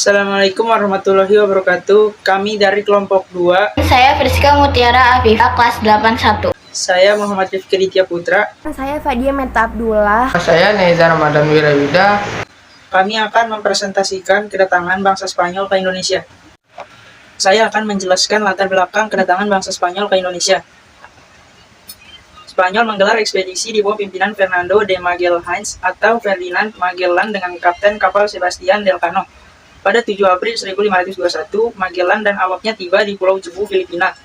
Assalamualaikum warahmatullahi wabarakatuh. Kami dari kelompok 2. Saya Friska Mutiara Afifah, kelas 81. Saya Muhammad Rifki Ditya Putra. Saya Fadia Meta Abdullah. Saya Neza Ramadan Wirawida. Kami akan mempresentasikan kedatangan bangsa Spanyol ke Indonesia. Saya akan menjelaskan latar belakang kedatangan bangsa Spanyol ke Indonesia. Spanyol menggelar ekspedisi di bawah pimpinan Fernando de Magalhães atau Ferdinand Magellan dengan kapten kapal Sebastian Elcano. Pada 7 April 1521, Magellan dan awaknya tiba di Pulau Cebu, Filipina.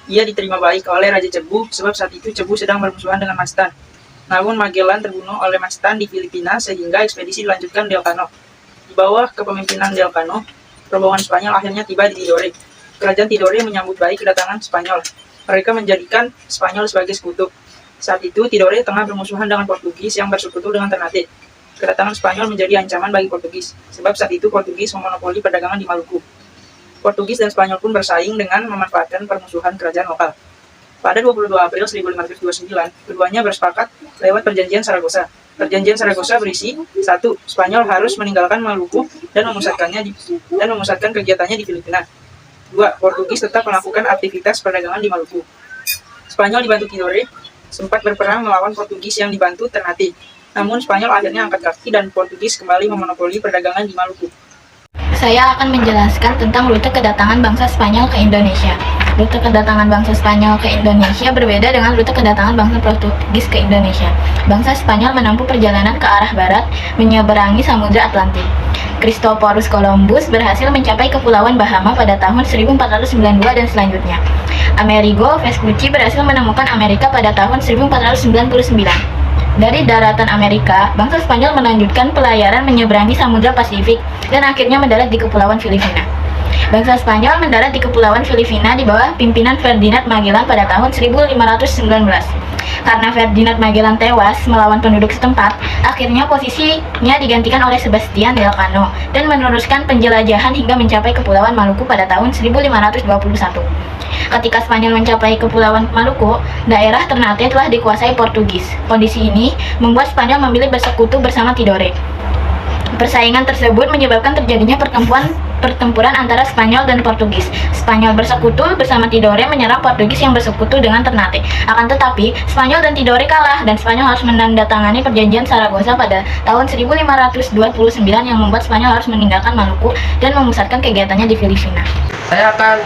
Ia diterima baik oleh Raja Cebu, sebab saat itu Cebu sedang bermusuhan dengan Mastan. Namun Magellan terbunuh oleh Mastan di Filipina sehingga ekspedisi dilanjutkan di Elcano. Di bawah kepemimpinan Elcano, rombongan Spanyol akhirnya tiba di Tidore. Kerajaan Tidore menyambut baik kedatangan Spanyol. Mereka menjadikan Spanyol sebagai sekutu. Saat itu Tidore tengah bermusuhan dengan Portugis yang bersekutu dengan Ternate. Kedatangan Spanyol menjadi ancaman bagi Portugis, sebab saat itu Portugis memonopoli perdagangan di Maluku. Portugis dan Spanyol pun bersaing dengan memanfaatkan permusuhan kerajaan lokal. Pada 22 April 1529, keduanya bersepakat lewat Perjanjian Saragossa. Perjanjian Saragossa berisi: 1. Spanyol harus meninggalkan Maluku dan memusatkan kegiatannya di Filipina. 2. Portugis tetap melakukan aktivitas perdagangan di Maluku. Spanyol dibantu Tidore sempat berperang melawan Portugis yang dibantu Ternate. Namun Spanyol akhirnya angkat kaki dan Portugis kembali memonopoli perdagangan di Maluku. Saya akan menjelaskan tentang rute kedatangan bangsa Spanyol ke Indonesia. Rute kedatangan bangsa Spanyol ke Indonesia berbeda dengan rute kedatangan bangsa Portugis ke Indonesia. Bangsa Spanyol menempuh perjalanan ke arah barat, menyeberangi Samudra Atlantik. Christophorus Columbus berhasil mencapai Kepulauan Bahama pada tahun 1492 dan selanjutnya. Amerigo Vespucci berhasil menemukan Amerika pada tahun 1499. Dari daratan Amerika, bangsa Spanyol melanjutkan pelayaran menyeberangi Samudra Pasifik dan akhirnya mendarat di Kepulauan Filipina. Bangsa Spanyol mendarat di Kepulauan Filipina di bawah pimpinan Ferdinand Magellan pada tahun 1519. Karena Ferdinand Magellan tewas melawan penduduk setempat, akhirnya posisinya digantikan oleh Sebastian Elcano dan meneruskan penjelajahan hingga mencapai Kepulauan Maluku pada tahun 1521. Ketika Spanyol mencapai Kepulauan Maluku, daerah Ternate telah dikuasai Portugis. Kondisi ini membuat Spanyol memilih bersekutu bersama Tidore. Persaingan tersebut menyebabkan terjadinya pertempuran antara Spanyol dan Portugis. Spanyol bersekutu bersama Tidore menyerang Portugis yang bersekutu dengan Ternate. Akan tetapi, Spanyol dan Tidore kalah dan Spanyol harus menandatangani Perjanjian Saragossa pada tahun 1529 yang membuat Spanyol harus meninggalkan Maluku dan memusatkan kegiatannya di Filipina. Saya akan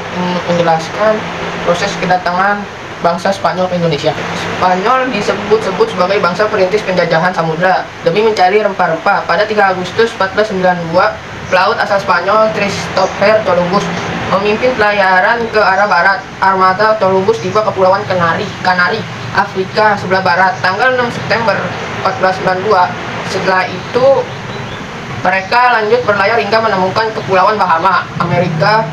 menjelaskan proses kedatangan bangsa Spanyol ke Indonesia. Spanyol disebut-sebut sebagai bangsa perintis penjajahan samudra demi mencari rempah-rempah. Pada 3 Agustus 1492, pelaut asal Spanyol Christopher Columbus memimpin pelayaran ke arah barat. Armada Columbus tiba ke Kepulauan Kanari, Afrika sebelah barat, tanggal 6 September 1492. Setelah itu, mereka lanjut berlayar hingga menemukan Kepulauan Bahama, Amerika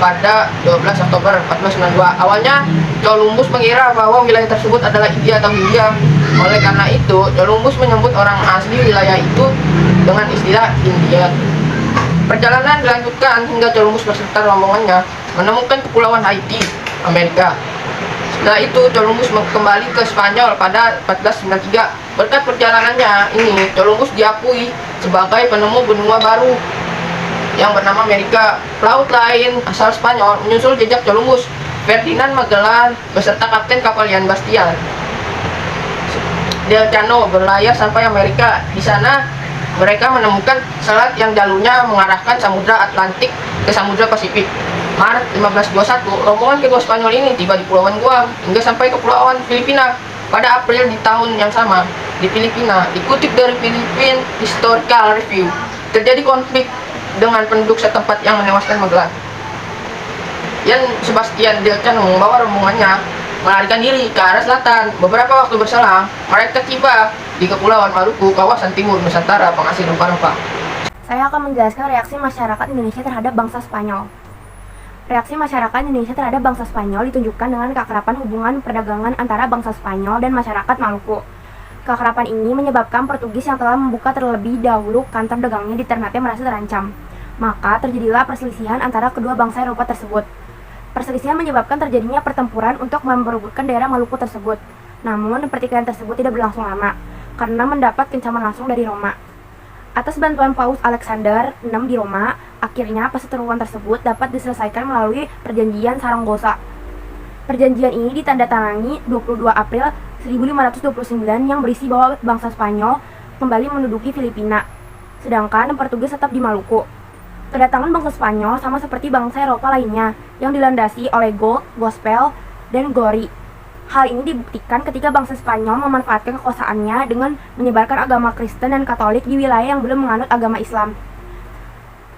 pada 12 Oktober 1492. Awalnya Columbus mengira bahwa wilayah tersebut adalah India atau Hindia. Oleh karena itu, Columbus menyebut orang asli wilayah itu dengan istilah India. Perjalanan dilanjutkan hingga Columbus beserta rombongannya menemukan Kepulauan Haiti, Amerika. Setelah itu, Columbus kembali ke Spanyol pada 1493. Berkat perjalanannya ini, Columbus diakui sebagai penemu benua baru yang bernama Amerika. Pelaut lain asal Spanyol menyusul jejak Columbus, Ferdinand Magellan beserta kapten kapal Jan Bastian Elcano berlayar sampai Amerika. Di sana mereka menemukan selat yang jalurnya mengarahkan Samudra Atlantik ke Samudra Pasifik. Maret 1521, rombongan kedua Spanyol ini tiba di Pulauan Guam hingga sampai ke Kepulauan Filipina pada April di tahun yang sama. Di Filipina, dikutip dari Philippine Historical Review, terjadi konflik dengan penduduk setempat yang menewaskan Magellan. Jan Sebastian Elcano membawa rombongannya melarikan diri ke arah selatan. Beberapa waktu berselang, mereka tiba di Kepulauan Maluku, kawasan timur Nusantara penghasil rempah-rempah. Saya akan menjelaskan reaksi masyarakat Indonesia terhadap bangsa Spanyol. Reaksi masyarakat Indonesia terhadap bangsa Spanyol ditunjukkan dengan keakraban hubungan perdagangan antara bangsa Spanyol dan masyarakat Maluku. Keakraban ini menyebabkan Portugis yang telah membuka terlebih dahulu kantor dagangnya di Ternate merasa terancam. Maka terjadilah perselisihan antara kedua bangsa Eropa tersebut. Perselisihan menyebabkan terjadinya pertempuran untuk memperebutkan daerah Maluku tersebut. Namun pertikaian tersebut tidak berlangsung lama, karena mendapat kecaman langsung dari Roma. Atas bantuan Paus Alexander VI di Roma, akhirnya perseteruan tersebut dapat diselesaikan melalui Perjanjian Saragossa. Perjanjian ini ditandatangani 22 April 1529 yang berisi bahwa bangsa Spanyol kembali menduduki Filipina, sedangkan Portugis tetap di Maluku. Kedatangan bangsa Spanyol sama seperti bangsa Eropa lainnya yang dilandasi oleh gold, gospel, dan glory. Hal ini dibuktikan ketika bangsa Spanyol memanfaatkan kekuasaannya dengan menyebarkan agama Kristen dan Katolik di wilayah yang belum menganut agama Islam.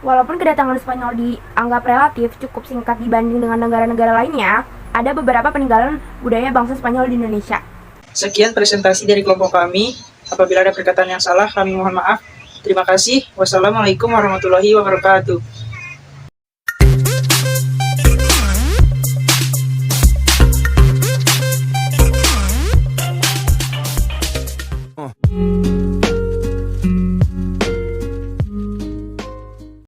Walaupun kedatangan Spanyol dianggap relatif cukup singkat dibanding dengan negara-negara lainnya, ada beberapa peninggalan budaya bangsa Spanyol di Indonesia. Sekian presentasi dari kelompok kami. Apabila ada perkataan yang salah, kami mohon maaf. Terima kasih. Wassalamualaikum warahmatullahi wabarakatuh.